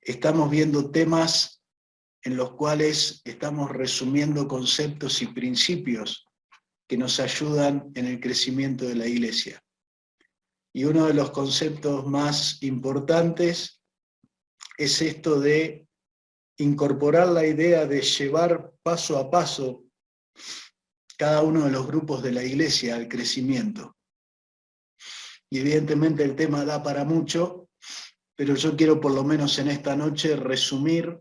estamos viendo temas en los cuales estamos resumiendo conceptos y principios que nos ayudan en el crecimiento de la iglesia. Y uno de los conceptos más importantes es esto de incorporar la idea de llevar paso a paso cada uno de los grupos de la iglesia al crecimiento. Y evidentemente el tema da para mucho, pero yo quiero por lo menos en esta noche resumir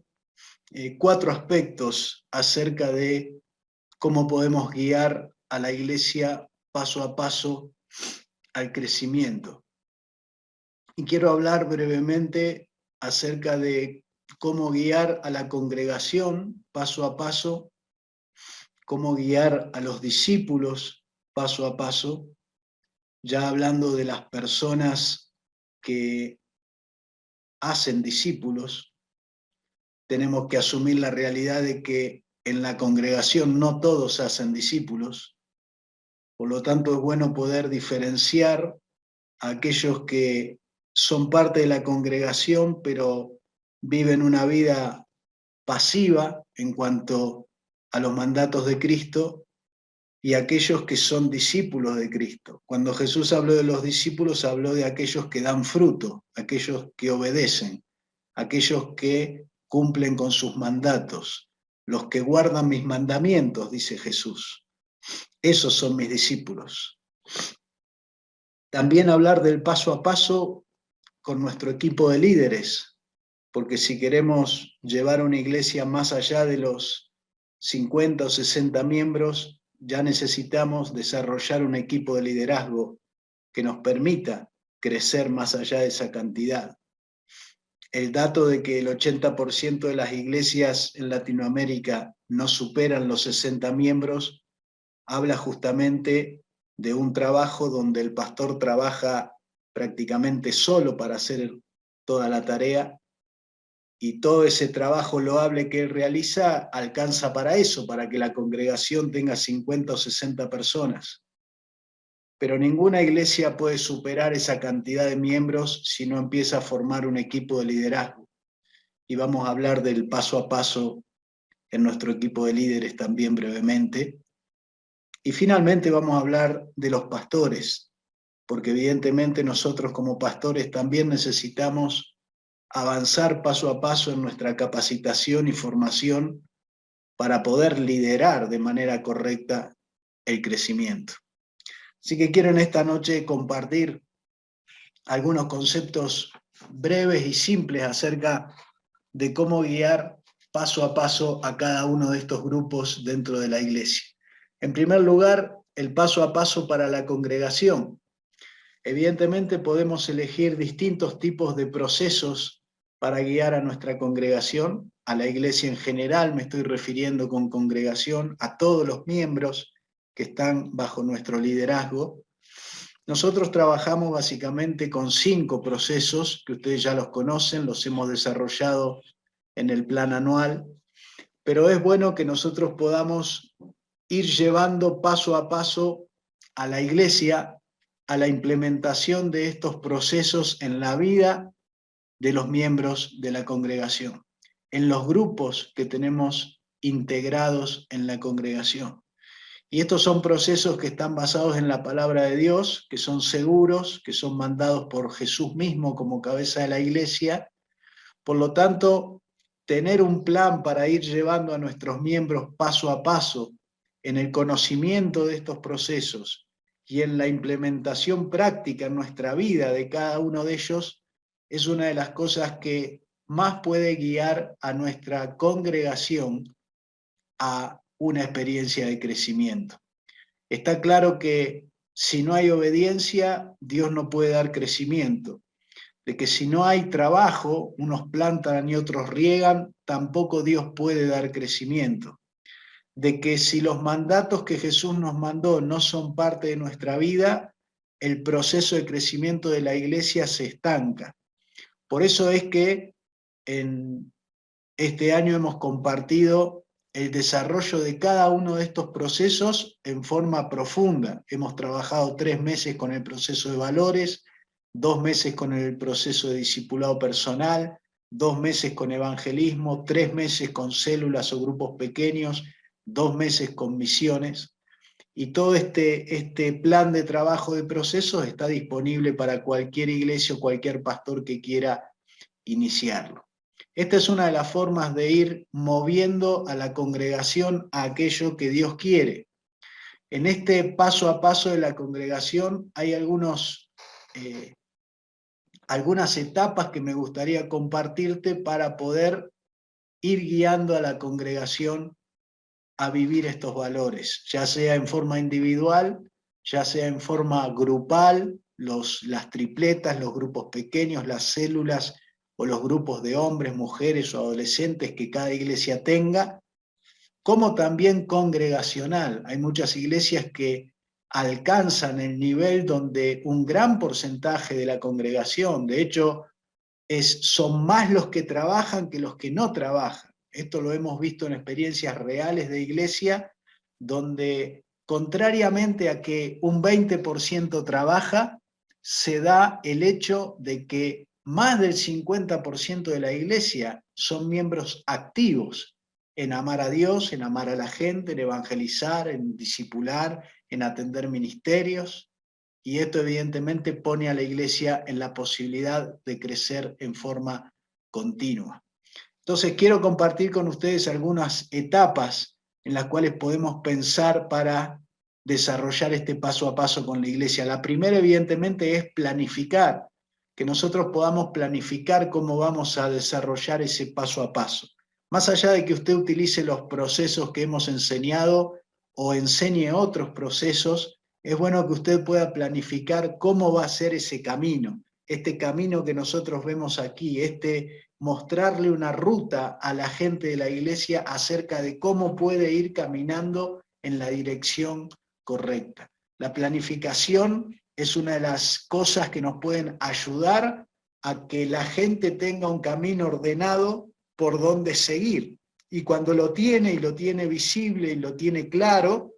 4 aspectos acerca de cómo podemos guiar a la iglesia paso a paso al crecimiento. Y quiero hablar brevemente acerca de cómo guiar a la congregación paso a paso, cómo guiar a los discípulos paso a paso, ya hablando de las personas que hacen discípulos. Tenemos que asumir la realidad de que en la congregación no todos hacen discípulos, por lo tanto es bueno poder diferenciar a aquellos que son parte de la congregación, pero viven una vida pasiva en cuanto a los mandatos de Cristo, y aquellos que son discípulos de Cristo. Cuando Jesús habló de los discípulos, habló de aquellos que dan fruto, aquellos que obedecen, aquellos que cumplen con sus mandatos, los que guardan mis mandamientos, dice Jesús. Esos son mis discípulos. También hablar del paso a paso con nuestro equipo de líderes, porque si queremos llevar una iglesia más allá de los 50 o 60 miembros, ya necesitamos desarrollar un equipo de liderazgo que nos permita crecer más allá de esa cantidad. El dato de que el 80% de las iglesias en Latinoamérica no superan los 60 miembros habla justamente de un trabajo donde el pastor trabaja prácticamente solo para hacer toda la tarea, y todo ese trabajo loable que él realiza alcanza para eso, para que la congregación tenga 50 o 60 personas. Pero ninguna iglesia puede superar esa cantidad de miembros si no empieza a formar un equipo de liderazgo. Y vamos a hablar del paso a paso en nuestro equipo de líderes también brevemente. Y finalmente vamos a hablar de los pastores, porque evidentemente nosotros como pastores también necesitamos avanzar paso a paso en nuestra capacitación y formación para poder liderar de manera correcta el crecimiento. Así que quiero en esta noche compartir algunos conceptos breves y simples acerca de cómo guiar paso a paso a cada uno de estos grupos dentro de la iglesia. En primer lugar, el paso a paso para la congregación. Evidentemente podemos elegir distintos tipos de procesos para guiar a nuestra congregación, a la iglesia en general, me estoy refiriendo con congregación a todos los miembros que están bajo nuestro liderazgo. Nosotros trabajamos básicamente con 5 procesos, que ustedes ya los conocen, los hemos desarrollado en el plan anual, pero es bueno que nosotros podamos ir llevando paso a paso a la iglesia a la implementación de estos procesos en la vida de los miembros de la congregación, en los grupos que tenemos integrados en la congregación. Y estos son procesos que están basados en la palabra de Dios, que son seguros, que son mandados por Jesús mismo como cabeza de la iglesia. Por lo tanto, tener un plan para ir llevando a nuestros miembros paso a paso en el conocimiento de estos procesos y en la implementación práctica en nuestra vida de cada uno de ellos, es una de las cosas que más puede guiar a nuestra congregación a una experiencia de crecimiento. Está claro que si no hay obediencia, Dios no puede dar crecimiento. De que si no hay trabajo, unos plantan y otros riegan, tampoco Dios puede dar crecimiento. De que si los mandatos que Jesús nos mandó no son parte de nuestra vida, el proceso de crecimiento de la iglesia se estanca. Por eso es que en este año hemos compartido el desarrollo de cada uno de estos procesos en forma profunda. Hemos trabajado 3 meses con el proceso de valores, 2 meses con el proceso de discipulado personal, 2 meses con evangelismo, 3 meses con células o grupos pequeños, 2 meses con misiones. Y todo este plan de trabajo de procesos está disponible para cualquier iglesia o cualquier pastor que quiera iniciarlo. Esta es una de las formas de ir moviendo a la congregación a aquello que Dios quiere. En este paso a paso de la congregación hay algunas etapas que me gustaría compartirte para poder ir guiando a la congregación a vivir estos valores, ya sea en forma individual, ya sea en forma grupal, las tripletas, los grupos pequeños, las células o los grupos de hombres, mujeres o adolescentes que cada iglesia tenga, como también congregacional. Hay muchas iglesias que alcanzan el nivel donde un gran porcentaje de la congregación, de hecho, son más los que trabajan que los que no trabajan. Esto lo hemos visto en experiencias reales de iglesia, donde contrariamente a que un 20% trabaja, se da el hecho de que más del 50% de la iglesia son miembros activos en amar a Dios, en amar a la gente, en evangelizar, en discipular, en atender ministerios. Y esto evidentemente pone a la iglesia en la posibilidad de crecer en forma continua. Entonces quiero compartir con ustedes algunas etapas en las cuales podemos pensar para desarrollar este paso a paso con la iglesia. La primera evidentemente es planificar, que nosotros podamos planificar cómo vamos a desarrollar ese paso a paso. Más allá de que usted utilice los procesos que hemos enseñado o enseñe otros procesos, es bueno que usted pueda planificar cómo va a ser ese camino, este camino que nosotros vemos aquí, mostrarle una ruta a la gente de la iglesia acerca de cómo puede ir caminando en la dirección correcta. La planificación es una de las cosas que nos pueden ayudar a que la gente tenga un camino ordenado por donde seguir. Y cuando lo tiene y lo tiene visible y lo tiene claro,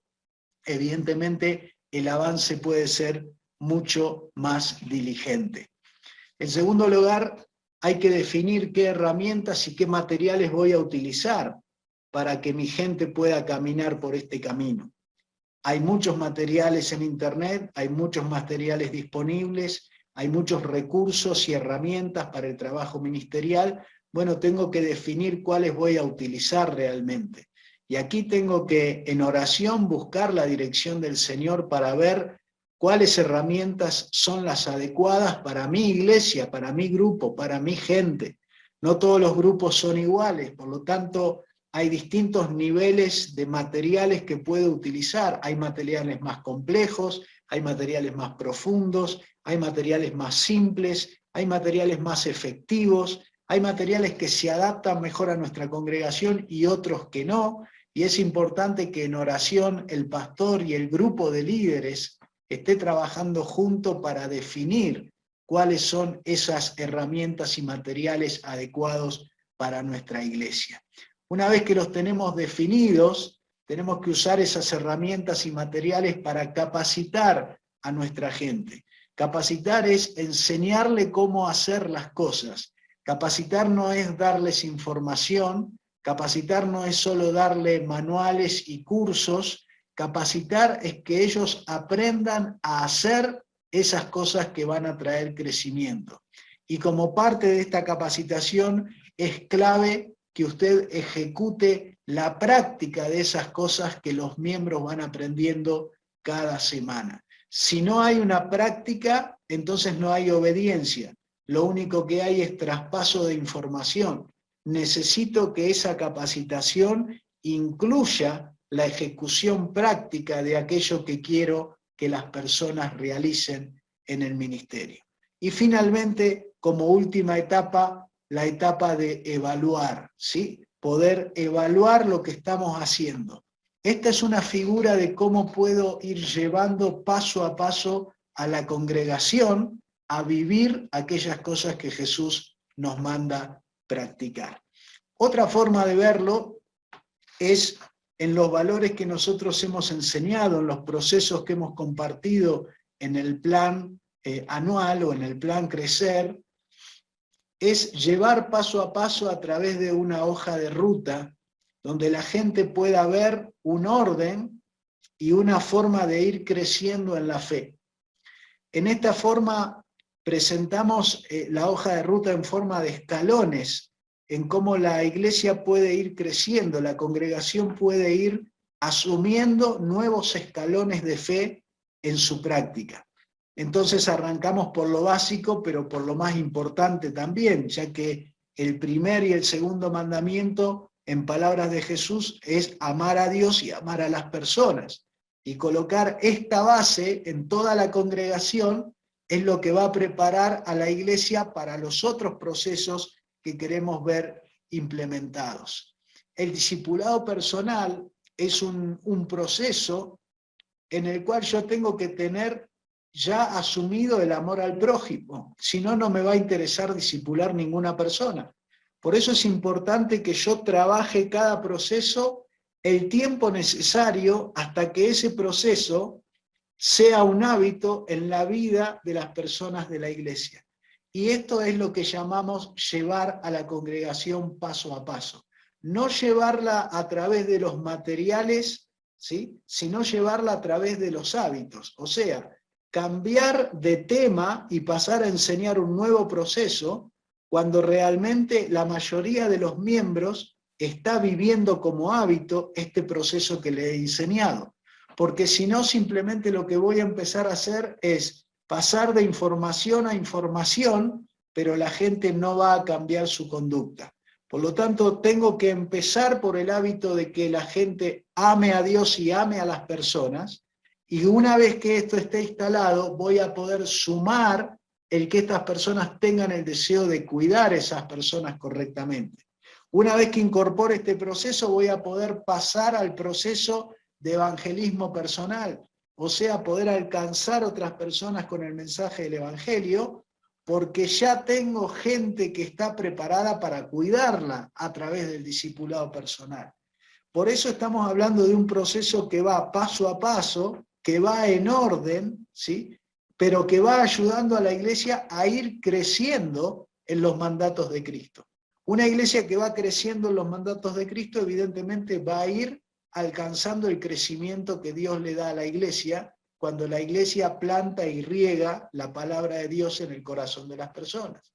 evidentemente el avance puede ser mucho más diligente. En segundo lugar, hay que definir qué herramientas y qué materiales voy a utilizar para que mi gente pueda caminar por este camino. Hay muchos materiales en internet, hay muchos materiales disponibles, hay muchos recursos y herramientas para el trabajo ministerial. Bueno, tengo que definir cuáles voy a utilizar realmente. Y aquí tengo que, en oración, buscar la dirección del Señor para ver cuáles herramientas son las adecuadas para mi iglesia, para mi grupo, para mi gente. No todos los grupos son iguales, por lo tanto, hay distintos niveles de materiales que puedo utilizar. Hay materiales más complejos, hay materiales más profundos, hay materiales más simples, hay materiales más efectivos, hay materiales que se adaptan mejor a nuestra congregación y otros que no. Y es importante que en oración el pastor y el grupo de líderes esté trabajando junto para definir cuáles son esas herramientas y materiales adecuados para nuestra iglesia. Una vez que los tenemos definidos, tenemos que usar esas herramientas y materiales para capacitar a nuestra gente. Capacitar es enseñarle cómo hacer las cosas. Capacitar no es darles información, capacitar no es solo darle manuales y cursos, capacitar es que ellos aprendan a hacer esas cosas que van a traer crecimiento. Y como parte de esta capacitación es clave que usted ejecute la práctica de esas cosas que los miembros van aprendiendo cada semana. Si no hay una práctica, entonces no hay obediencia. Lo único que hay es traspaso de información. Necesito que esa capacitación incluya la ejecución práctica de aquello que quiero que las personas realicen en el ministerio. Y finalmente, como última etapa, la etapa de evaluar, ¿sí? Poder evaluar lo que estamos haciendo. Esta es una figura de cómo puedo ir llevando paso a paso a la congregación a vivir aquellas cosas que Jesús nos manda practicar. Otra forma de verlo es en los valores que nosotros hemos enseñado, en los procesos que hemos compartido en el plan anual o en el plan Crecer. es llevar paso a paso a través de una hoja de ruta, donde la gente pueda ver un orden y una forma de ir creciendo en la fe. En esta forma presentamos la hoja de ruta en forma de escalones, en cómo la iglesia puede ir creciendo, la congregación puede ir asumiendo nuevos escalones de fe en su práctica. Entonces arrancamos por lo básico, pero por lo más importante también, ya que el primer y el segundo mandamiento, en palabras de Jesús, es amar a Dios y amar a las personas. Y colocar esta base en toda la congregación es lo que va a preparar a la iglesia para los otros procesos que queremos ver implementados. El discipulado personal es un proceso en el cual yo tengo que tener ya asumido el amor al prójimo, si no, no me va a interesar discipular ninguna persona. Por eso es importante que yo trabaje cada proceso el tiempo necesario hasta que ese proceso sea un hábito en la vida de las personas de la iglesia. Y esto es lo que llamamos llevar a la congregación paso a paso. No llevarla a través de los materiales, ¿sí?, sino llevarla a través de los hábitos. O sea, cambiar de tema y pasar a enseñar un nuevo proceso cuando realmente la mayoría de los miembros está viviendo como hábito este proceso que le he enseñado. Porque si no, simplemente lo que voy a empezar a hacer es pasar de información a información, pero la gente no va a cambiar su conducta. Por lo tanto, tengo que empezar por el hábito de que la gente ame a Dios y ame a las personas, y una vez que esto esté instalado, voy a poder sumar el que estas personas tengan el deseo de cuidar a esas personas correctamente. Una vez que incorpore este proceso, voy a poder pasar al proceso de evangelismo personal, o sea, poder alcanzar otras personas con el mensaje del evangelio, porque ya tengo gente que está preparada para cuidarla a través del discipulado personal. Por eso estamos hablando de un proceso que va paso a paso, que va en orden, ¿sí?, pero que va ayudando a la iglesia a ir creciendo en los mandatos de Cristo. Una iglesia que va creciendo en los mandatos de Cristo, evidentemente va a ir alcanzando el crecimiento que Dios le da a la iglesia cuando la iglesia planta y riega la palabra de Dios en el corazón de las personas.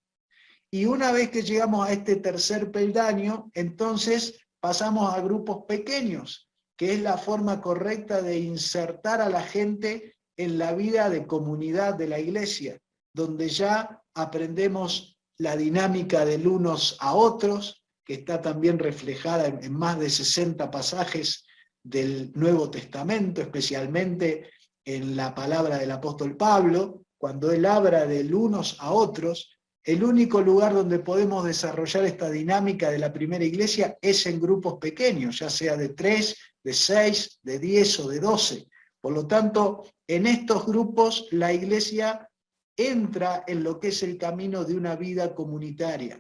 Y una vez que llegamos a este tercer peldaño, entonces pasamos a grupos pequeños, que es la forma correcta de insertar a la gente en la vida de comunidad de la iglesia, donde ya aprendemos la dinámica del unos a otros, que está también reflejada en más de 60 pasajes del Nuevo Testamento, especialmente en la palabra del apóstol Pablo, cuando él habla del unos a otros. El único lugar donde podemos desarrollar esta dinámica de la primera iglesia es en grupos pequeños, ya sea de 3, de 6, de 10 o de 12. Por lo tanto, en estos grupos la iglesia entra en lo que es el camino de una vida comunitaria.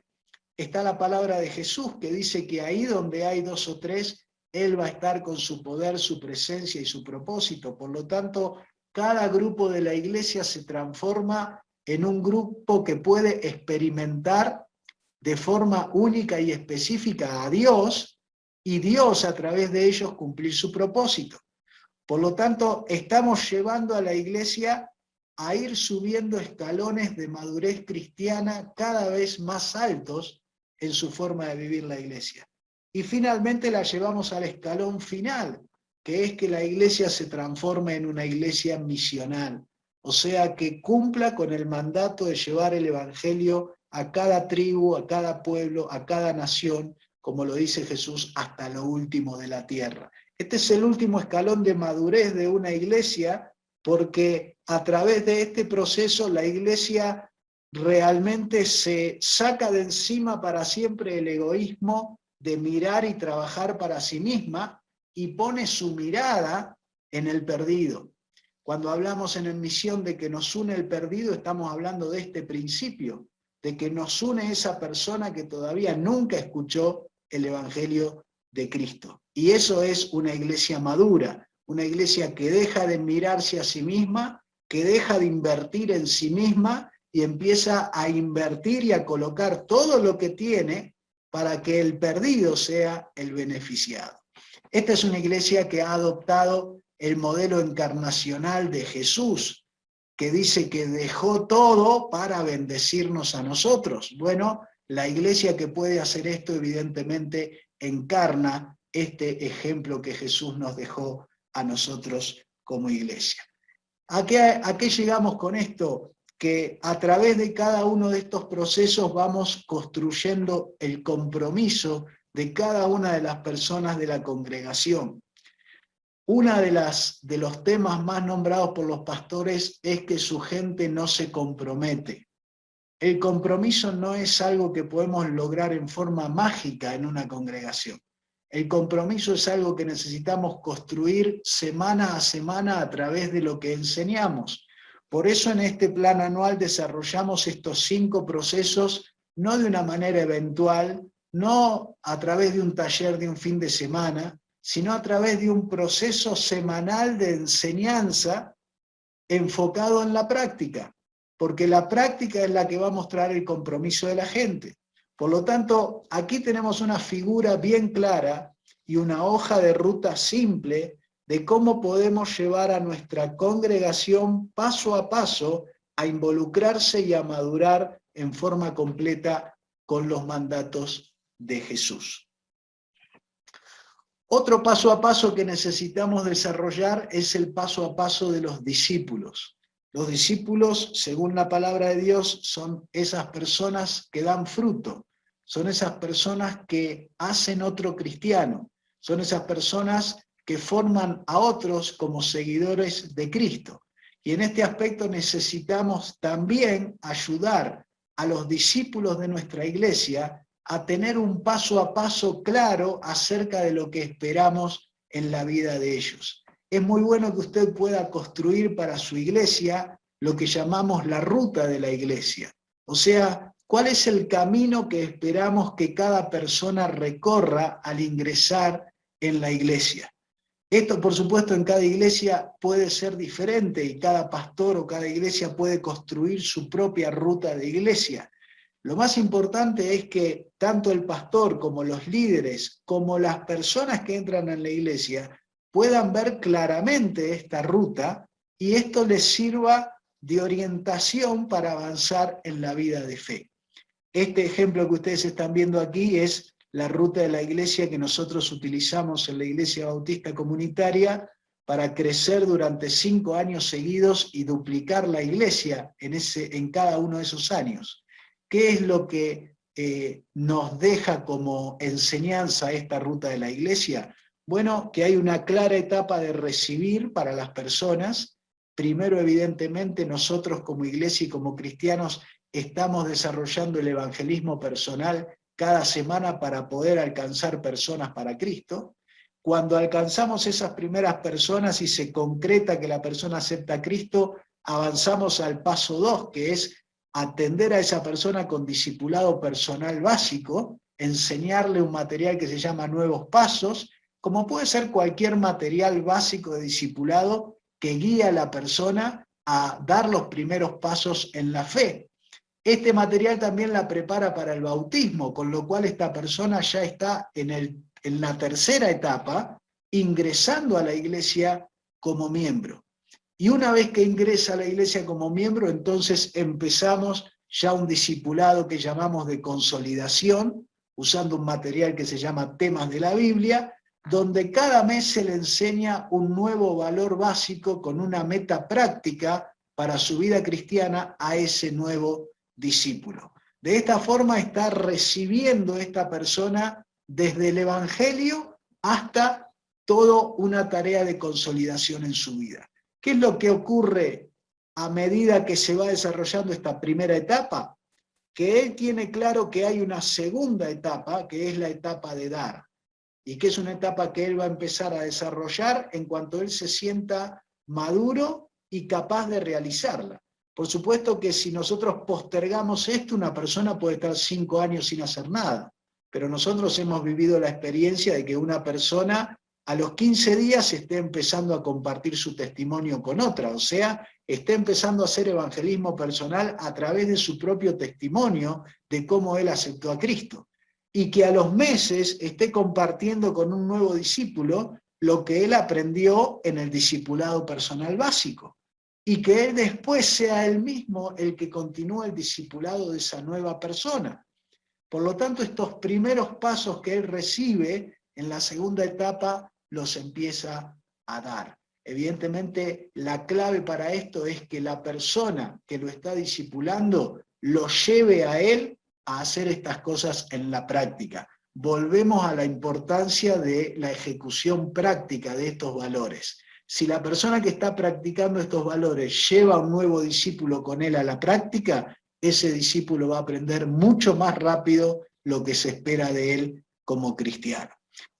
Está la palabra de Jesús que dice que ahí donde hay 2 o 3, Él va a estar con su poder, su presencia y su propósito. Por lo tanto, cada grupo de la iglesia se transforma en un grupo que puede experimentar de forma única y específica a Dios, y Dios a través de ellos cumplir su propósito. Por lo tanto, estamos llevando a la iglesia a ir subiendo escalones de madurez cristiana cada vez más altos en su forma de vivir la iglesia. Y finalmente la llevamos al escalón final, que es que la iglesia se transforme en una iglesia misional, o sea, que cumpla con el mandato de llevar el evangelio a cada tribu, a cada pueblo, a cada nación, como lo dice Jesús, hasta lo último de la tierra. Este es el último escalón de madurez de una iglesia, porque a través de este proceso la iglesia realmente se saca de encima para siempre el egoísmo de mirar y trabajar para sí misma y pone su mirada en el perdido. Cuando hablamos en misión de que nos une el perdido, estamos hablando de este principio, de que nos une esa persona que todavía nunca escuchó el evangelio de Cristo. Y eso es una iglesia madura, una iglesia que deja de mirarse a sí misma, que deja de invertir en sí misma y empieza a invertir y a colocar todo lo que tiene para que el perdido sea el beneficiado. Esta es una iglesia que ha adoptado el modelo encarnacional de Jesús, que dice que dejó todo para bendecirnos a nosotros. Bueno, la iglesia que puede hacer esto evidentemente encarna este ejemplo que Jesús nos dejó a nosotros como iglesia. ¿A qué llegamos con esto? Que a través de cada uno de estos procesos vamos construyendo el compromiso de cada una de las personas de la congregación. Uno de los temas más nombrados por los pastores es que su gente no se compromete. El compromiso no es algo que podemos lograr en forma mágica en una congregación. El compromiso es algo que necesitamos construir semana a semana a través de lo que enseñamos. Por eso en este plan anual desarrollamos estos 5 procesos, no de una manera eventual, no a través de un taller de un fin de semana, sino a través de un proceso semanal de enseñanza enfocado en la práctica, porque la práctica es la que va a mostrar el compromiso de la gente. Por lo tanto, aquí tenemos una figura bien clara y una hoja de ruta simple de cómo podemos llevar a nuestra congregación paso a paso a involucrarse y a madurar en forma completa con los mandatos de Jesús. Otro paso a paso que necesitamos desarrollar es el paso a paso de los discípulos. Los discípulos, según la palabra de Dios, son esas personas que dan fruto, son esas personas que hacen otro cristiano, son esas personas que forman a otros como seguidores de Cristo. Y en este aspecto necesitamos también ayudar a los discípulos de nuestra iglesia a tener un paso a paso claro acerca de lo que esperamos en la vida de ellos. Es muy bueno que usted pueda construir para su iglesia lo que llamamos la ruta de la iglesia. O sea, ¿cuál es el camino que esperamos que cada persona recorra al ingresar en la iglesia? Esto, por supuesto, en cada iglesia puede ser diferente y cada pastor o cada iglesia puede construir su propia ruta de iglesia. Lo más importante es que tanto el pastor como los líderes, como las personas que entran en la iglesia, puedan ver claramente esta ruta y esto les sirva de orientación para avanzar en la vida de fe. Este ejemplo que ustedes están viendo aquí es la ruta de la iglesia que nosotros utilizamos en la Iglesia Bautista Comunitaria para crecer durante 5 años seguidos y duplicar la iglesia en cada uno de esos años. ¿Qué es lo que nos deja como enseñanza esta ruta de la iglesia? Bueno, que hay una clara etapa de recibir para las personas. Primero, evidentemente, nosotros como iglesia y como cristianos estamos desarrollando el evangelismo personal cada semana para poder alcanzar personas para Cristo. Cuando alcanzamos esas primeras personas y se concreta que la persona acepta a Cristo, avanzamos al paso 2, que es atender a esa persona con discipulado personal básico, enseñarle un material que se llama Nuevos Pasos, como puede ser cualquier material básico de discipulado que guía a la persona a dar los primeros pasos en la fe. Este material también la prepara para el bautismo, con lo cual esta persona ya está en la tercera etapa, ingresando a la iglesia como miembro. Y una vez que ingresa a la iglesia como miembro, entonces empezamos ya un discipulado que llamamos de consolidación, usando un material que se llama Temas de la Biblia, donde cada mes se le enseña un nuevo valor básico con una meta práctica para su vida cristiana a ese nuevo discípulo. De esta forma está recibiendo esta persona desde el Evangelio hasta toda una tarea de consolidación en su vida. ¿Qué es lo que ocurre a medida que se va desarrollando esta primera etapa? Que él tiene claro que hay una segunda etapa, que es la etapa de dar, y que es una etapa que él va a empezar a desarrollar en cuanto él se sienta maduro y capaz de realizarla. Por supuesto que si nosotros postergamos esto, una persona puede estar 5 años sin hacer nada, pero nosotros hemos vivido la experiencia de que una persona a los 15 días esté empezando a compartir su testimonio con otra, o sea, esté empezando a hacer evangelismo personal a través de su propio testimonio de cómo él aceptó a Cristo. Y que a los meses esté compartiendo con un nuevo discípulo lo que él aprendió en el discipulado personal básico. Y que él después sea él mismo el que continúe el discipulado de esa nueva persona. Por lo tanto, estos primeros pasos que él recibe en la segunda etapa los empieza a dar. Evidentemente, la clave para esto es que la persona que lo está discipulando lo lleve a él a hacer estas cosas en la práctica. Volvemos a la importancia de la ejecución práctica de estos valores. Si la persona que está practicando estos valores lleva a un nuevo discípulo con él a la práctica, ese discípulo va a aprender mucho más rápido lo que se espera de él como cristiano.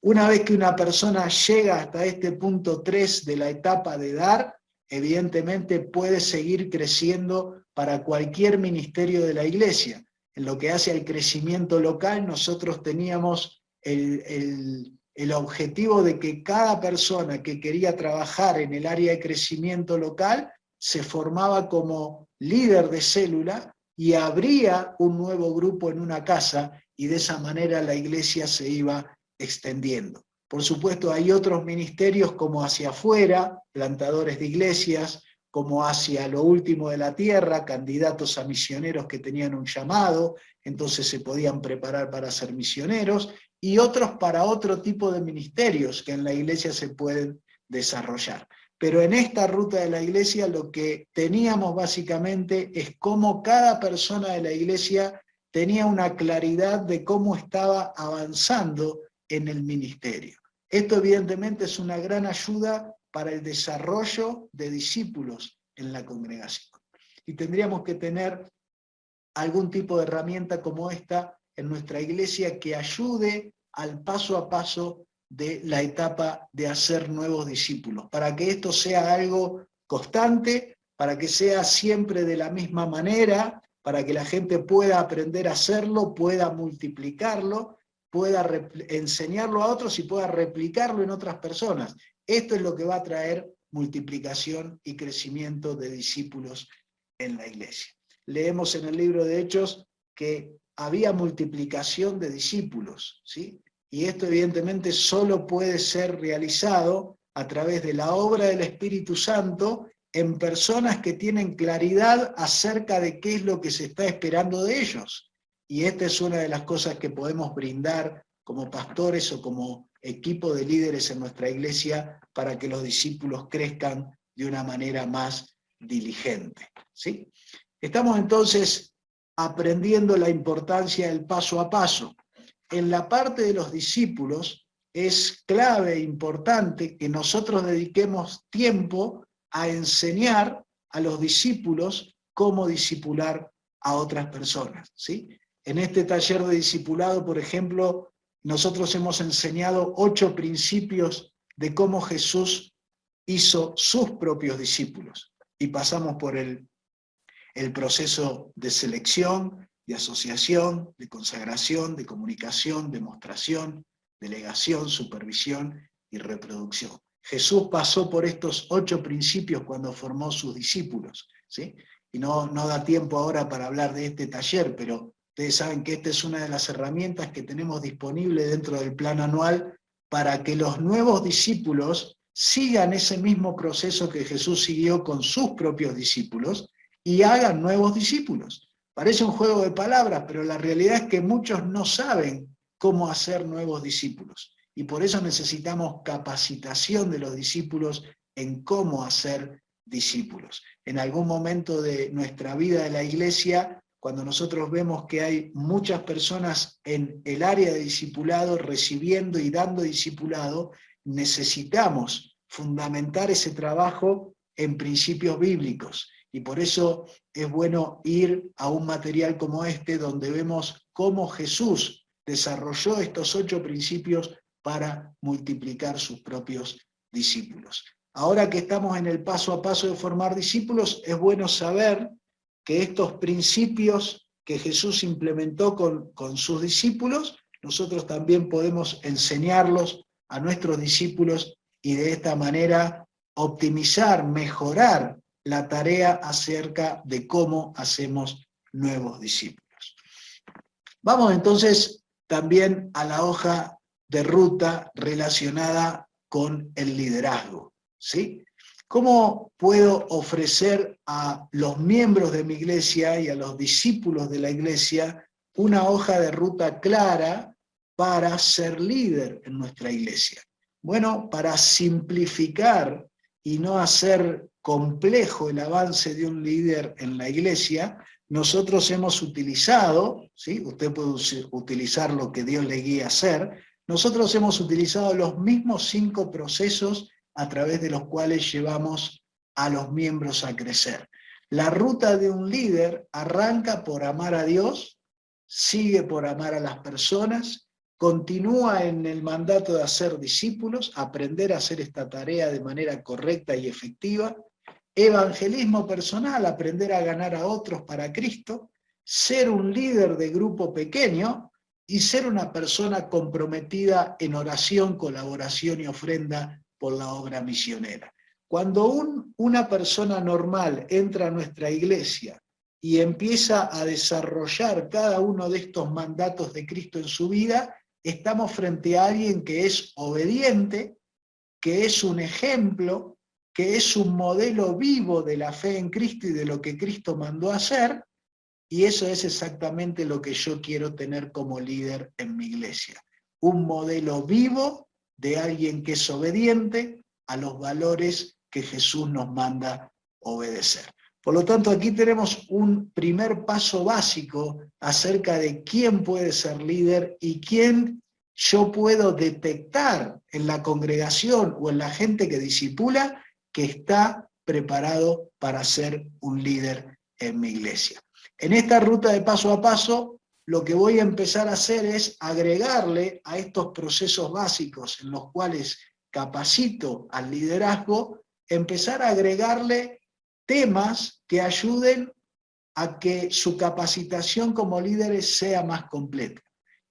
Una vez que una persona llega hasta este punto 3 de la etapa de dar, evidentemente puede seguir creciendo para cualquier ministerio de la iglesia. En lo que hace al crecimiento local, nosotros teníamos el objetivo de que cada persona que quería trabajar en el área de crecimiento local se formaba como líder de célula y abría un nuevo grupo en una casa, y de esa manera la iglesia se iba extendiendo. Por supuesto, hay otros ministerios como hacia afuera, plantadores de iglesias, como hacia lo último de la tierra, candidatos a misioneros que tenían un llamado, entonces se podían preparar para ser misioneros, y otros para otro tipo de ministerios que en la iglesia se pueden desarrollar. Pero en esta ruta de la iglesia lo que teníamos básicamente es cómo cada persona de la iglesia tenía una claridad de cómo estaba avanzando en el ministerio. Esto evidentemente es una gran ayuda para el desarrollo de discípulos en la congregación. Y tendríamos que tener algún tipo de herramienta como esta en nuestra iglesia que ayude al paso a paso de la etapa de hacer nuevos discípulos, para que esto sea algo constante, para que sea siempre de la misma manera, para que la gente pueda aprender a hacerlo, pueda multiplicarlo, pueda enseñarlo a otros y pueda replicarlo en otras personas. Esto es lo que va a traer multiplicación y crecimiento de discípulos en la iglesia. Leemos en el libro de Hechos que había multiplicación de discípulos, ¿sí? Y esto evidentemente solo puede ser realizado a través de la obra del Espíritu Santo en personas que tienen claridad acerca de qué es lo que se está esperando de ellos. Y esta es una de las cosas que podemos brindar como pastores o como equipo de líderes en nuestra iglesia para que los discípulos crezcan de una manera más diligente, ¿sí? Estamos entonces aprendiendo la importancia del paso a paso. En la parte de los discípulos es clave e importante que nosotros dediquemos tiempo a enseñar a los discípulos cómo discipular a otras personas, ¿sí? En este taller de discipulado, por ejemplo, nosotros hemos enseñado 8 principios de cómo Jesús hizo sus propios discípulos. Y pasamos por el proceso de selección, de asociación, de consagración, de comunicación, demostración, delegación, supervisión y reproducción. Jesús pasó por estos 8 principios cuando formó sus discípulos, ¿sí? Y no da tiempo ahora para hablar de este taller, pero ustedes saben que esta es una de las herramientas que tenemos disponible dentro del plan anual para que los nuevos discípulos sigan ese mismo proceso que Jesús siguió con sus propios discípulos y hagan nuevos discípulos. Parece un juego de palabras, pero la realidad es que muchos no saben cómo hacer nuevos discípulos. Y por eso necesitamos capacitación de los discípulos en cómo hacer discípulos. En algún momento de nuestra vida de la iglesia, cuando nosotros vemos que hay muchas personas en el área de discipulado recibiendo y dando discipulado, necesitamos fundamentar ese trabajo en principios bíblicos. Y por eso es bueno ir a un material como este, donde vemos cómo Jesús desarrolló estos 8 principios para multiplicar sus propios discípulos. Ahora que estamos en el paso a paso de formar discípulos, es bueno saber que estos principios que Jesús implementó con sus discípulos, nosotros también podemos enseñarlos a nuestros discípulos y de esta manera optimizar, mejorar la tarea acerca de cómo hacemos nuevos discípulos. Vamos entonces también a la hoja de ruta relacionada con el liderazgo, ¿sí? ¿Cómo puedo ofrecer a los miembros de mi iglesia y a los discípulos de la iglesia una hoja de ruta clara para ser líder en nuestra iglesia? Bueno, para simplificar y no hacer complejo el avance de un líder en la iglesia, nosotros hemos utilizado, ¿sí? Usted puede utilizar lo que Dios le guíe a hacer, nosotros hemos utilizado los mismos 5 procesos a través de los cuales llevamos a los miembros a crecer. La ruta de un líder arranca por amar a Dios, sigue por amar a las personas, continúa en el mandato de hacer discípulos, aprender a hacer esta tarea de manera correcta y efectiva, evangelismo personal, aprender a ganar a otros para Cristo, ser un líder de grupo pequeño y ser una persona comprometida en oración, colaboración y ofrenda por la obra misionera. Cuando una persona normal entra a nuestra iglesia y empieza a desarrollar cada uno de estos mandatos de Cristo en su vida, estamos frente a alguien que es obediente, que es un ejemplo, que es un modelo vivo de la fe en Cristo y de lo que Cristo mandó a hacer, y eso es exactamente lo que yo quiero tener como líder en mi iglesia. Un modelo vivo de alguien que es obediente a los valores que Jesús nos manda obedecer. Por lo tanto, aquí tenemos un primer paso básico acerca de quién puede ser líder y quién yo puedo detectar en la congregación o en la gente que discipula que está preparado para ser un líder en mi iglesia. En esta ruta de paso a paso, lo que voy a empezar a hacer es agregarle a estos procesos básicos en los cuales capacito al liderazgo, empezar a agregarle temas que ayuden a que su capacitación como líderes sea más completa.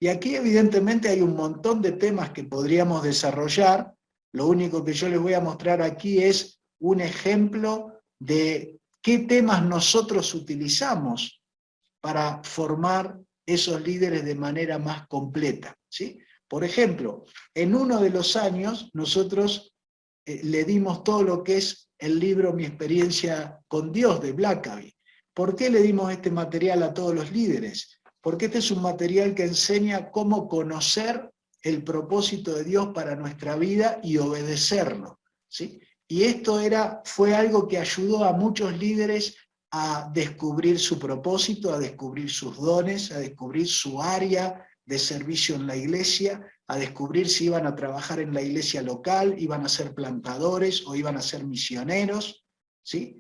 Y aquí evidentemente hay un montón de temas que podríamos desarrollar. Lo único que yo les voy a mostrar aquí es un ejemplo de qué temas nosotros utilizamos para formar esos líderes de manera más completa, ¿sí? Por ejemplo, en uno de los años nosotros le dimos todo lo que es el libro Mi experiencia con Dios de Blackaby. ¿Por qué le dimos este material a todos los líderes? Porque este es un material que enseña cómo conocer el propósito de Dios para nuestra vida y obedecerlo, ¿sí? Y esto fue algo que ayudó a muchos líderes a descubrir su propósito, a descubrir sus dones, a descubrir su área de servicio en la iglesia, a descubrir si iban a trabajar en la iglesia local, iban a ser plantadores o iban a ser misioneros, ¿sí?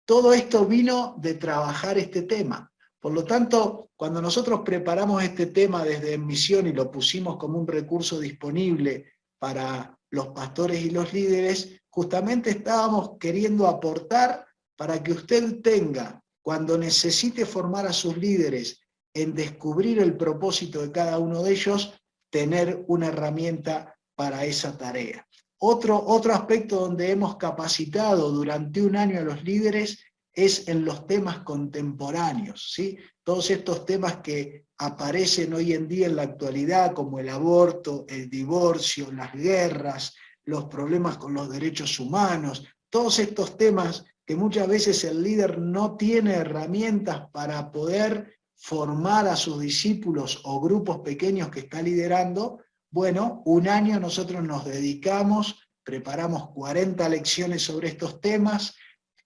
Todo esto vino de trabajar este tema. Por lo tanto, cuando nosotros preparamos este tema desde Misión y lo pusimos como un recurso disponible para los pastores y los líderes, justamente estábamos queriendo aportar para que usted tenga, cuando necesite formar a sus líderes en descubrir el propósito de cada uno de ellos, tener una herramienta para esa tarea. Otro aspecto donde hemos capacitado durante un año a los líderes es en los temas contemporáneos, ¿sí? Todos estos temas que aparecen hoy en día en la actualidad, como el aborto, el divorcio, las guerras, los problemas con los derechos humanos, todos estos temas que muchas veces el líder no tiene herramientas para poder formar a sus discípulos o grupos pequeños que está liderando. Bueno, un año nosotros nos dedicamos, preparamos 40 lecciones sobre estos temas,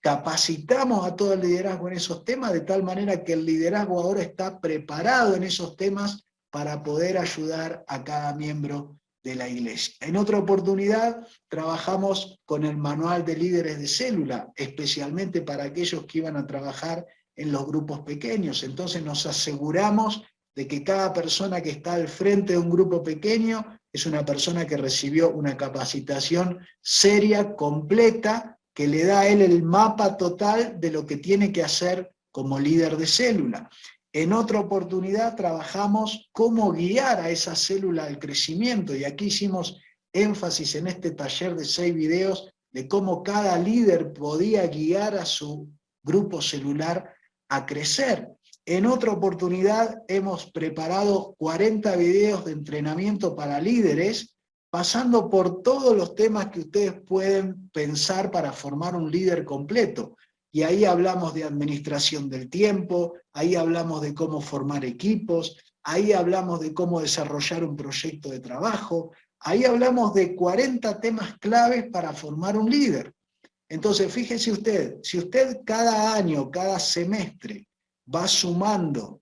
capacitamos a todo el liderazgo en esos temas, de tal manera que el liderazgo ahora está preparado en esos temas para poder ayudar a cada miembro de la iglesia. En otra oportunidad trabajamos con el manual de líderes de célula, especialmente para aquellos que iban a trabajar en los grupos pequeños. Entonces nos aseguramos de que cada persona que está al frente de un grupo pequeño es una persona que recibió una capacitación seria, completa, que le da a él el mapa total de lo que tiene que hacer como líder de célula. En otra oportunidad trabajamos cómo guiar a esa célula al crecimiento, y aquí hicimos énfasis en este taller de 6 videos de cómo cada líder podía guiar a su grupo celular a crecer. En otra oportunidad hemos preparado 40 videos de entrenamiento para líderes, pasando por todos los temas que ustedes pueden pensar para formar un líder completo. Y ahí hablamos de administración del tiempo, ahí hablamos de cómo formar equipos, ahí hablamos de cómo desarrollar un proyecto de trabajo, ahí hablamos de 40 temas claves para formar un líder. Entonces, fíjese usted, si usted cada año, cada semestre, va sumando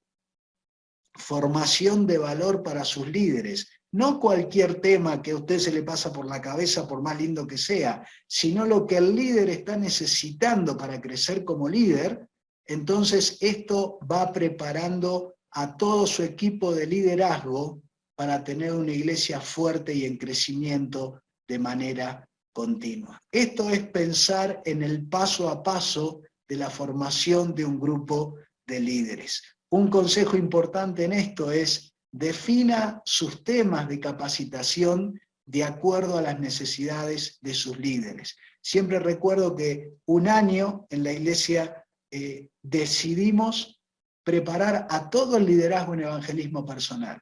formación de valor para sus líderes, no cualquier tema que a usted se le pasa por la cabeza, por más lindo que sea, sino lo que el líder está necesitando para crecer como líder, entonces esto va preparando a todo su equipo de liderazgo para tener una iglesia fuerte y en crecimiento de manera continua. Esto es pensar en el paso a paso de la formación de un grupo de líderes. Un consejo importante en esto es: defina sus temas de capacitación de acuerdo a las necesidades de sus líderes. Siempre recuerdo que un año en la iglesia decidimos preparar a todo el liderazgo en evangelismo personal.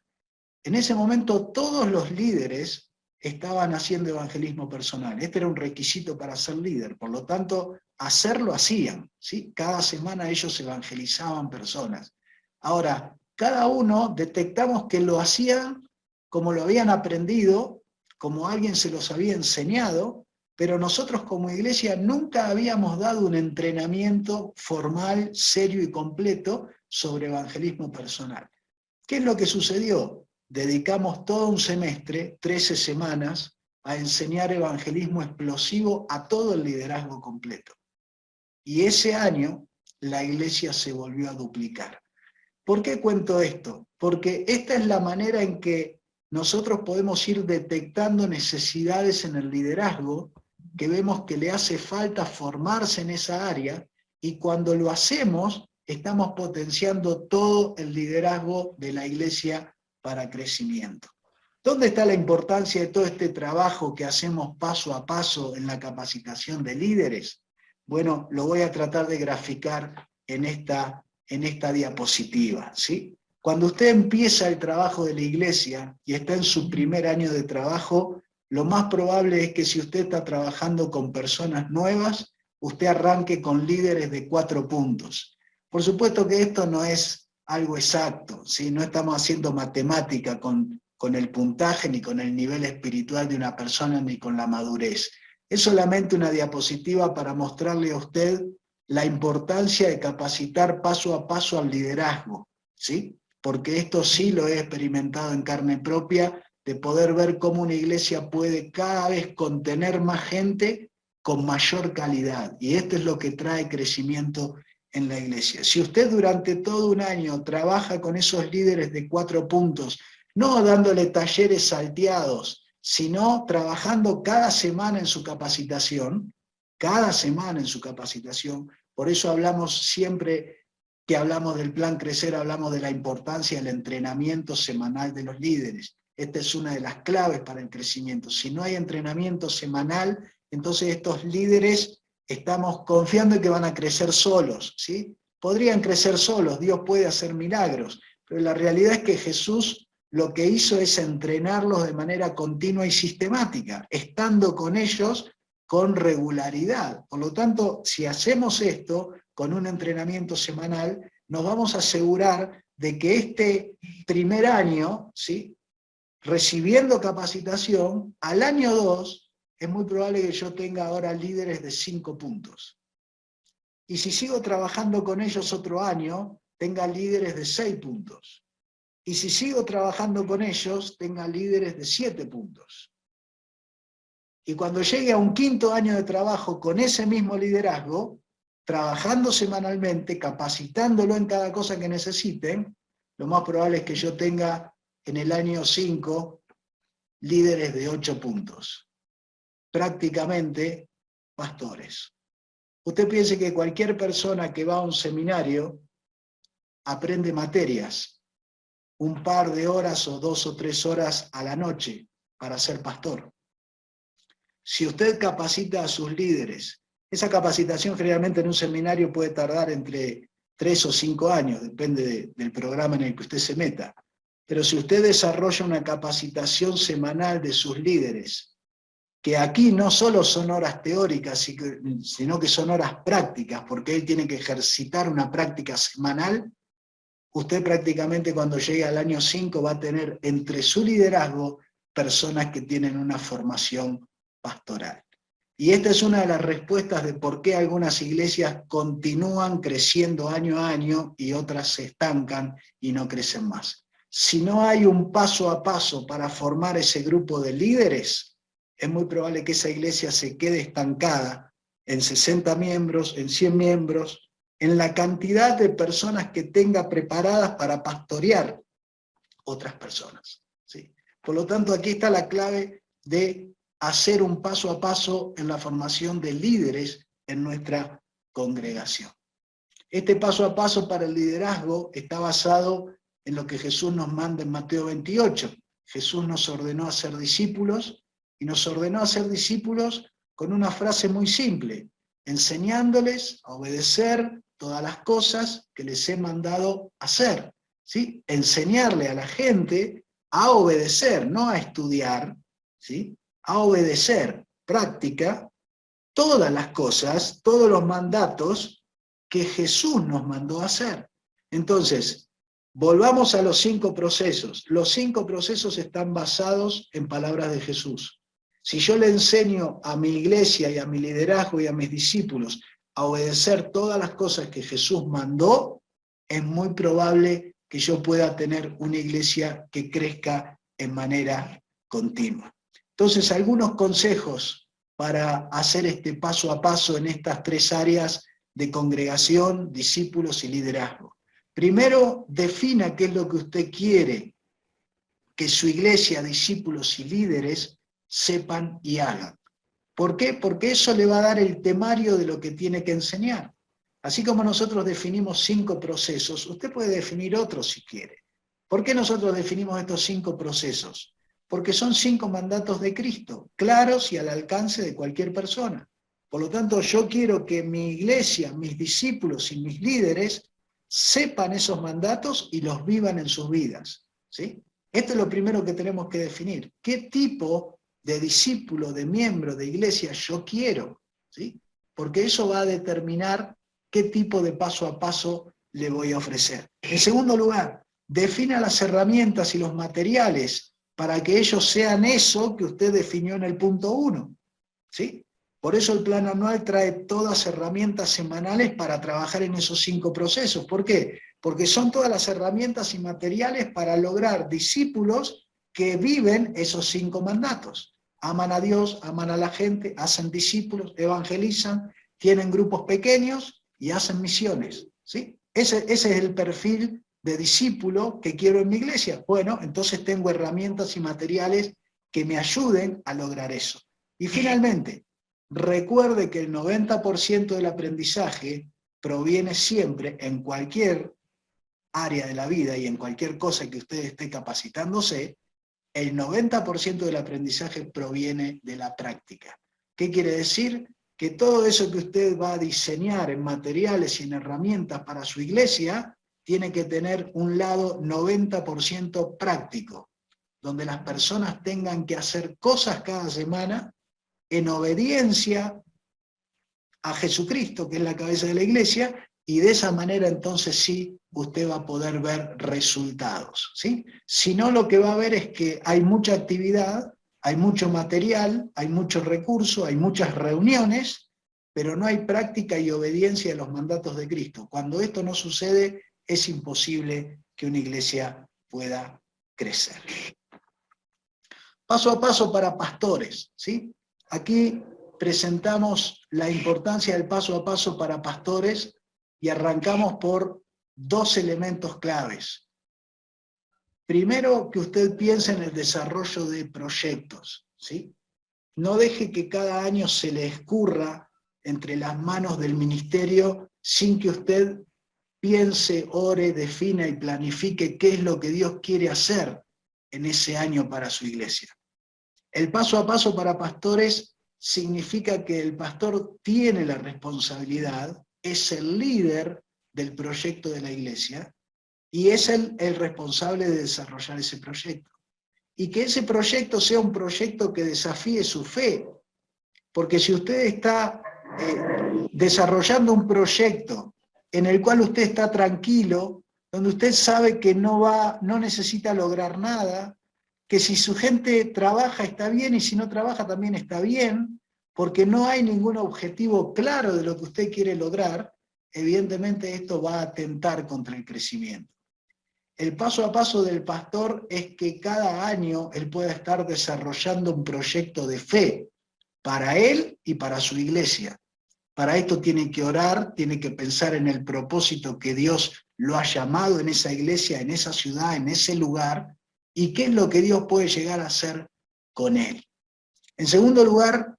En ese momento todos los líderes estaban haciendo evangelismo personal. Este era un requisito para ser líder, por lo tanto, hacerlo hacían, ¿sí? Cada semana ellos evangelizaban personas. Ahora, cada uno detectamos que lo hacían como lo habían aprendido, como alguien se los había enseñado, pero nosotros como iglesia nunca habíamos dado un entrenamiento formal, serio y completo sobre evangelismo personal. ¿Qué es lo que sucedió? Dedicamos todo un semestre, 13 semanas, a enseñar evangelismo explosivo a todo el liderazgo completo. Y ese año la iglesia se volvió a duplicar. ¿Por qué cuento esto? Porque esta es la manera en que nosotros podemos ir detectando necesidades en el liderazgo, que vemos que le hace falta formarse en esa área, y cuando lo hacemos, estamos potenciando todo el liderazgo de la iglesia para crecimiento. ¿Dónde está la importancia de todo este trabajo que hacemos paso a paso en la capacitación de líderes? Bueno, lo voy a tratar de graficar en esta diapositiva, ¿sí? Cuando usted empieza el trabajo de la iglesia y está en su primer año de trabajo, lo más probable es que si usted está trabajando con personas nuevas, usted arranque con líderes de 4 puntos. Por supuesto que esto no es algo exacto, ¿sí? No estamos haciendo matemática con el puntaje, ni con el nivel espiritual de una persona, ni con la madurez. Es solamente una diapositiva para mostrarle a usted la importancia de capacitar paso a paso al liderazgo, ¿sí? Porque esto sí lo he experimentado en carne propia, de poder ver cómo una iglesia puede cada vez contener más gente con mayor calidad. Y esto es lo que trae crecimiento en la iglesia. Si usted durante todo un año trabaja con esos líderes de 4 puntos, no dándole talleres salteados, sino trabajando cada semana en su capacitación, por eso hablamos siempre que hablamos del plan Crecer, hablamos de la importancia del entrenamiento semanal de los líderes. Esta es una de las claves para el crecimiento. Si no hay entrenamiento semanal, entonces estos líderes estamos confiando en que van a crecer solos, ¿sí? Podrían crecer solos, Dios puede hacer milagros, pero la realidad es que Jesús lo que hizo es entrenarlos de manera continua y sistemática, estando con ellos con regularidad. Por lo tanto, si hacemos esto con un entrenamiento semanal, nos vamos a asegurar de que este primer año, ¿sí?, recibiendo capacitación, al año 2, es muy probable que yo tenga ahora líderes de 5 puntos. Y si sigo trabajando con ellos otro año, tenga líderes de 6 puntos. Y si sigo trabajando con ellos, tenga líderes de 7 puntos. Y cuando llegue a un 5.º año de trabajo con ese mismo liderazgo, trabajando semanalmente, capacitándolo en cada cosa que necesiten, lo más probable es que yo tenga en el año 5 líderes de 8 puntos. Prácticamente pastores. Usted piense que cualquier persona que va a un seminario aprende materias, un par de horas o 2 o 3 horas a la noche para ser pastor. Si usted capacita a sus líderes, esa capacitación generalmente en un seminario puede tardar entre 3 o 5 años, depende del programa en el que usted se meta. Pero si usted desarrolla una capacitación semanal de sus líderes, que aquí no solo son horas teóricas, sino que son horas prácticas, porque él tiene que ejercitar una práctica semanal, usted prácticamente cuando llegue al año 5 va a tener entre su liderazgo personas que tienen una formación pastoral. Y esta es una de las respuestas de por qué algunas iglesias continúan creciendo año a año y otras se estancan y no crecen más. Si no hay un paso a paso para formar ese grupo de líderes, es muy probable que esa iglesia se quede estancada en 60 miembros, en 100 miembros, en la cantidad de personas que tenga preparadas para pastorear otras personas, ¿sí? Por lo tanto, aquí está la clave de hacer un paso a paso en la formación de líderes en nuestra congregación. Este paso a paso para el liderazgo está basado en lo que Jesús nos manda en Mateo 28. Jesús nos ordenó a ser discípulos, y nos ordenó a ser discípulos con una frase muy simple: enseñándoles a obedecer todas las cosas que les he mandado hacer, ¿sí? Enseñarle a la gente a obedecer, no a estudiar, ¿sí? A obedecer, práctica, todas las cosas, todos los mandatos que Jesús nos mandó a hacer. Entonces, volvamos a los 5 procesos. Los 5 procesos están basados en palabras de Jesús. Si yo le enseño a mi iglesia y a mi liderazgo y a mis discípulos a obedecer todas las cosas que Jesús mandó, es muy probable que yo pueda tener una iglesia que crezca en manera continua. Entonces, algunos consejos para hacer este paso a paso en estas 3 áreas de congregación, discípulos y liderazgo. Primero, defina qué es lo que usted quiere que su iglesia, discípulos y líderes sepan y hagan. ¿Por qué? Porque eso le va a dar el temario de lo que tiene que enseñar. Así como nosotros definimos 5 procesos, usted puede definir otros si quiere. ¿Por qué nosotros definimos estos 5 procesos? Porque son 5 mandatos de Cristo, claros y al alcance de cualquier persona. Por lo tanto, yo quiero que mi iglesia, mis discípulos y mis líderes sepan esos mandatos y los vivan en sus vidas, ¿sí? Esto es lo primero que tenemos que definir. ¿Qué tipo de discípulo, de miembro de iglesia yo quiero? ¿Sí? Porque eso va a determinar qué tipo de paso a paso le voy a ofrecer. En segundo lugar, defina las herramientas y los materiales para que ellos sean eso que usted definió en el punto 1. ¿Sí? Por eso el plan anual trae todas herramientas semanales para trabajar en esos 5 procesos. ¿Por qué? Porque son todas las herramientas y materiales para lograr discípulos que viven esos 5 mandatos. Aman a Dios, aman a la gente, hacen discípulos, evangelizan, tienen grupos pequeños y hacen misiones, ¿sí? Ese es el perfil de discípulo que quiero en mi iglesia. Bueno, entonces tengo herramientas y materiales que me ayuden a lograr eso. Y finalmente, recuerde que el 90% del aprendizaje proviene siempre, en cualquier área de la vida y en cualquier cosa que usted esté capacitándose, el 90% del aprendizaje proviene de la práctica. ¿Qué quiere decir? Que todo eso que usted va a diseñar en materiales y en herramientas para su iglesia, tiene que tener un lado 90% práctico, donde las personas tengan que hacer cosas cada semana en obediencia a Jesucristo, que es la cabeza de la iglesia, y de esa manera entonces sí usted va a poder ver resultados, ¿sí? Si no, lo que va a ver es que hay mucha actividad, hay mucho material, hay muchos recursos, hay muchas reuniones, pero no hay práctica y obediencia de los mandatos de Cristo. Cuando esto no sucede, es imposible que una iglesia pueda crecer. Paso a paso para pastores, ¿sí? Aquí presentamos la importancia del paso a paso para pastores y arrancamos por 2 elementos claves. Primero, que usted piense en el desarrollo de proyectos, ¿sí? No deje que cada año se le escurra entre las manos del ministerio sin que usted piense, ore, defina y planifique qué es lo que Dios quiere hacer en ese año para su iglesia. El paso a paso para pastores significa que el pastor tiene la responsabilidad, es el líder del proyecto de la iglesia y es el responsable de desarrollar ese proyecto. Y que ese proyecto sea un proyecto que desafíe su fe. Porque si usted está desarrollando un proyecto en el cual usted está tranquilo, donde usted sabe que no necesita lograr nada, que si su gente trabaja está bien y si no trabaja también está bien, porque no hay ningún objetivo claro de lo que usted quiere lograr, evidentemente esto va a atentar contra el crecimiento. El paso a paso del pastor es que cada año él pueda estar desarrollando un proyecto de fe para él y para su iglesia. Para esto tiene que orar, tiene que pensar en el propósito que Dios lo ha llamado en esa iglesia, en esa ciudad, en ese lugar, y qué es lo que Dios puede llegar a hacer con él. En segundo lugar,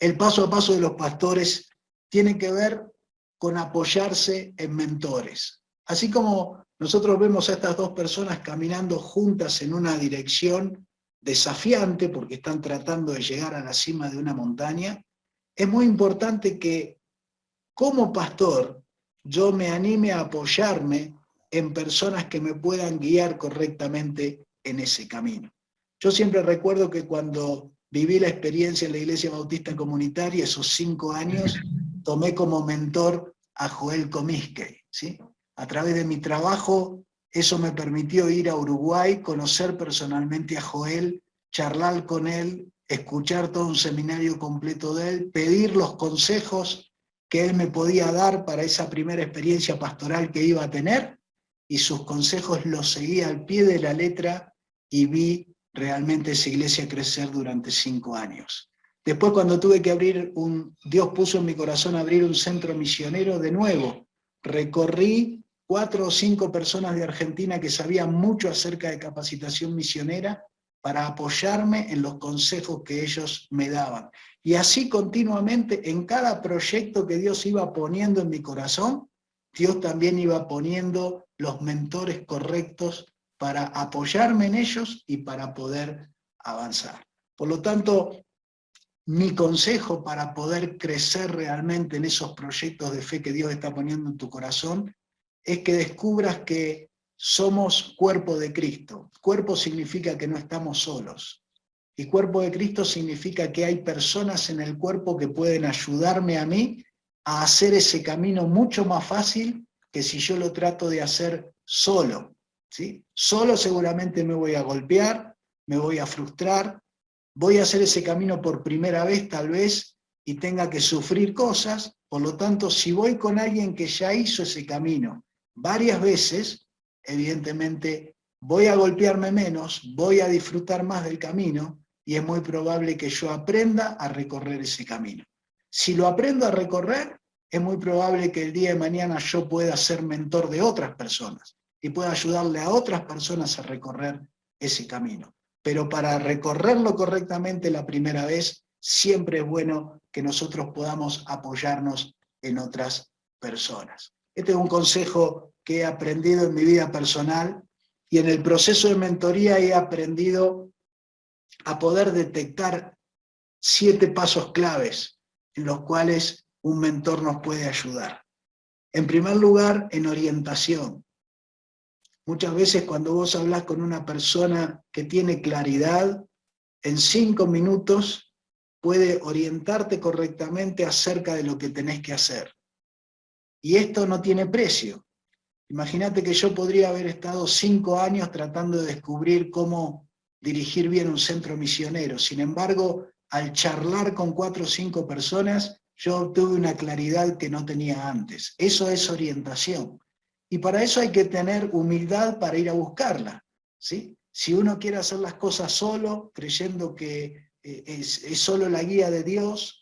el paso a paso de los pastores tiene que ver con apoyarse en mentores. Así como nosotros vemos a estas dos personas caminando juntas en una dirección desafiante, porque están tratando de llegar a la cima de una montaña, es muy importante que como pastor yo me anime a apoyarme en personas que me puedan guiar correctamente en ese camino. Yo siempre recuerdo que cuando viví la experiencia en la Iglesia Bautista Comunitaria, esos 5 años, tomé como mentor a Joel Comiskey, ¿sí? A través de mi trabajo, eso me permitió ir a Uruguay, conocer personalmente a Joel, charlar con él, escuchar todo un seminario completo de él, pedir los consejos que él me podía dar para esa primera experiencia pastoral que iba a tener, y sus consejos los seguí al pie de la letra y vi realmente esa iglesia crecer durante 5 años. Después, cuando tuve que Dios puso en mi corazón abrir un centro misionero, de nuevo, recorrí 4 o 5 personas de Argentina que sabían mucho acerca de capacitación misionera para apoyarme en los consejos que ellos me daban. Y así continuamente, en cada proyecto que Dios iba poniendo en mi corazón, Dios también iba poniendo los mentores correctos para apoyarme en ellos y para poder avanzar. Por lo tanto, mi consejo para poder crecer realmente en esos proyectos de fe que Dios está poniendo en tu corazón es que descubras que somos cuerpo de Cristo. Cuerpo significa que no estamos solos. Y cuerpo de Cristo significa que hay personas en el cuerpo que pueden ayudarme a mí a hacer ese camino mucho más fácil que si yo lo trato de hacer solo, ¿sí? Solo seguramente me voy a golpear, me voy a frustrar, voy a hacer ese camino por primera vez tal vez y tenga que sufrir cosas. Por lo tanto, si voy con alguien que ya hizo ese camino varias veces, evidentemente voy a golpearme menos, voy a disfrutar más del camino y es muy probable que yo aprenda a recorrer ese camino. Si lo aprendo a recorrer, es muy probable que el día de mañana yo pueda ser mentor de otras personas y pueda ayudarle a otras personas a recorrer ese camino. Pero para recorrerlo correctamente la primera vez, siempre es bueno que nosotros podamos apoyarnos en otras personas. Este es un consejo que he aprendido en mi vida personal y en el proceso de mentoría he aprendido a poder detectar 7 pasos claves en los cuales un mentor nos puede ayudar. En primer lugar, en orientación. Muchas veces cuando vos hablas con una persona que tiene claridad, en 5 minutos puede orientarte correctamente acerca de lo que tenés que hacer. Y esto no tiene precio. Imagínate que yo podría haber estado 5 años tratando de descubrir cómo dirigir bien un centro misionero. Sin embargo, al charlar con 4 o 5 personas, yo obtuve una claridad que no tenía antes. Eso es orientación. Y para eso hay que tener humildad para ir a buscarla, ¿sí? Si uno quiere hacer las cosas solo, creyendo que es solo la guía de Dios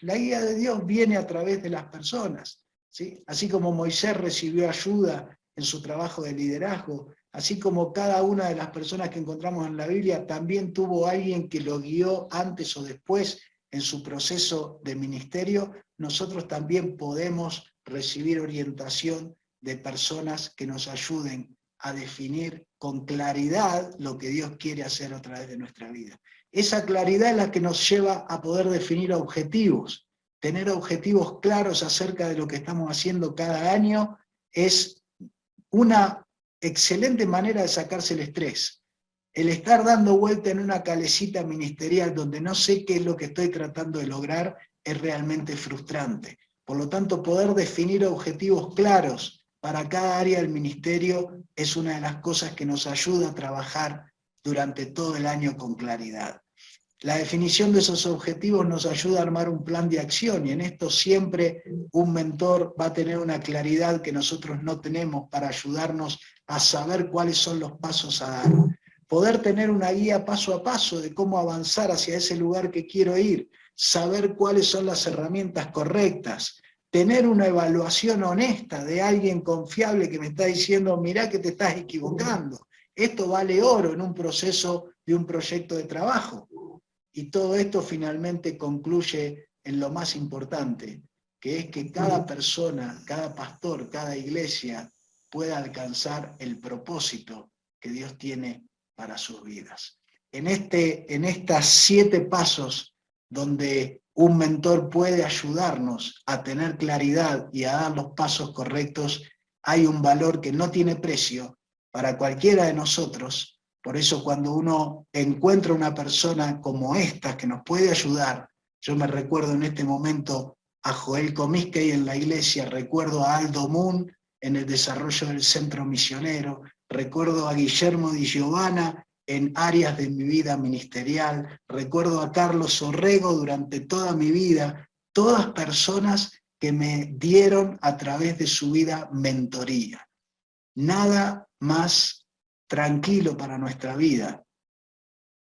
viene a través de las personas, ¿sí? Así como Moisés recibió ayuda en su trabajo de liderazgo, así como cada una de las personas que encontramos en la Biblia también tuvo alguien que lo guió antes o después en su proceso de ministerio, nosotros también podemos recibir orientación de personas que nos ayuden a definir con claridad lo que Dios quiere hacer a través de nuestra vida. Esa claridad es la que nos lleva a poder definir objetivos. Tener objetivos claros acerca de lo que estamos haciendo cada año es una excelente manera de sacarse el estrés. El estar dando vuelta en una calecita ministerial donde no sé qué es lo que estoy tratando de lograr es realmente frustrante. Por lo tanto, poder definir objetivos claros para cada área del ministerio es una de las cosas que nos ayuda a trabajar durante todo el año con claridad. La definición de esos objetivos nos ayuda a armar un plan de acción, y en esto siempre un mentor va a tener una claridad que nosotros no tenemos para ayudarnos a saber cuáles son los pasos a dar. Poder tener una guía paso a paso de cómo avanzar hacia ese lugar que quiero ir, saber cuáles son las herramientas correctas, tener una evaluación honesta de alguien confiable que me está diciendo, mirá que te estás equivocando, esto vale oro en un proceso de un proyecto de trabajo. Y todo esto finalmente concluye en lo más importante, que es que cada persona, cada pastor, cada iglesia pueda alcanzar el propósito que Dios tiene para sus vidas. En estas 7 pasos donde un mentor puede ayudarnos a tener claridad y a dar los pasos correctos, hay un valor que no tiene precio para cualquiera de nosotros. Por eso cuando uno encuentra una persona como esta que nos puede ayudar, yo me recuerdo en este momento a Joel Comiskey en la iglesia, recuerdo a Aldo Moon en el desarrollo del centro misionero, recuerdo a Guillermo Di Giovanna en áreas de mi vida ministerial, recuerdo a Carlos Orrego durante toda mi vida, todas personas que me dieron a través de su vida mentoría. Nada más tranquilo para nuestra vida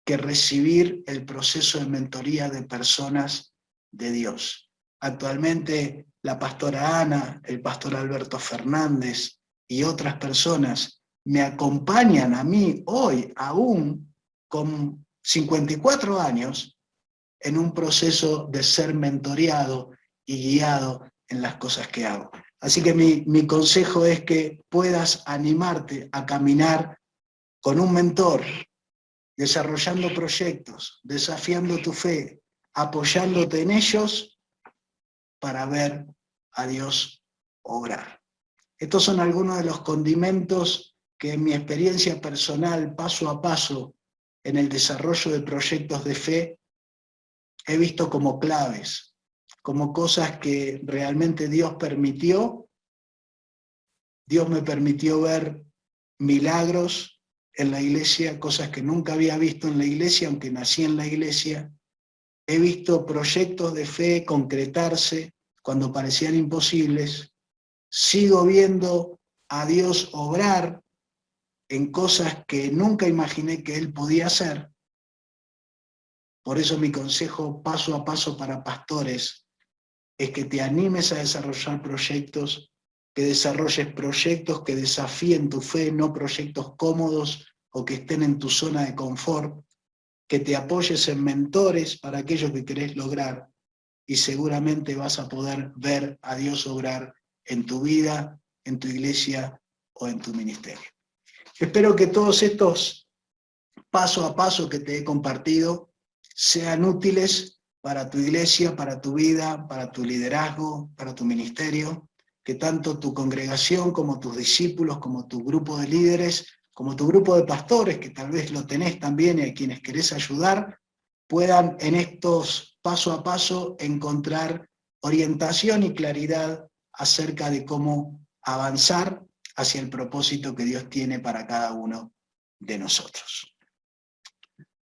que recibir el proceso de mentoría de personas de Dios. Actualmente la pastora Ana, el pastor Alberto Fernández y otras personas me acompañan a mí hoy, aún con 54 años, en un proceso de ser mentoreado y guiado en las cosas que hago. Así que mi consejo es que puedas animarte a caminar con un mentor, desarrollando proyectos, desafiando tu fe, apoyándote en ellos para ver a Dios obrar. Estos son algunos de los condimentos que en mi experiencia personal, paso a paso, en el desarrollo de proyectos de fe, he visto como claves, como cosas que realmente Dios permitió. Dios me permitió ver milagros en la iglesia, cosas que nunca había visto en la iglesia, aunque nací en la iglesia. He visto proyectos de fe concretarse cuando parecían imposibles. Sigo viendo a Dios obrar en cosas que nunca imaginé que Él podía hacer. Por eso mi consejo paso a paso para pastores es que te animes a desarrollar proyectos, que desarrolles proyectos que desafíen tu fe, no proyectos cómodos o que estén en tu zona de confort, que te apoyes en mentores para aquello que querés lograr, y seguramente vas a poder ver a Dios obrar en tu vida, en tu iglesia o en tu ministerio. Espero que todos estos paso a paso que te he compartido sean útiles para tu iglesia, para tu vida, para tu liderazgo, para tu ministerio, que tanto tu congregación como tus discípulos, como tu grupo de líderes, como tu grupo de pastores, que tal vez lo tenés también y a quienes querés ayudar, puedan en estos paso a paso encontrar orientación y claridad acerca de cómo avanzar hacia el propósito que Dios tiene para cada uno de nosotros.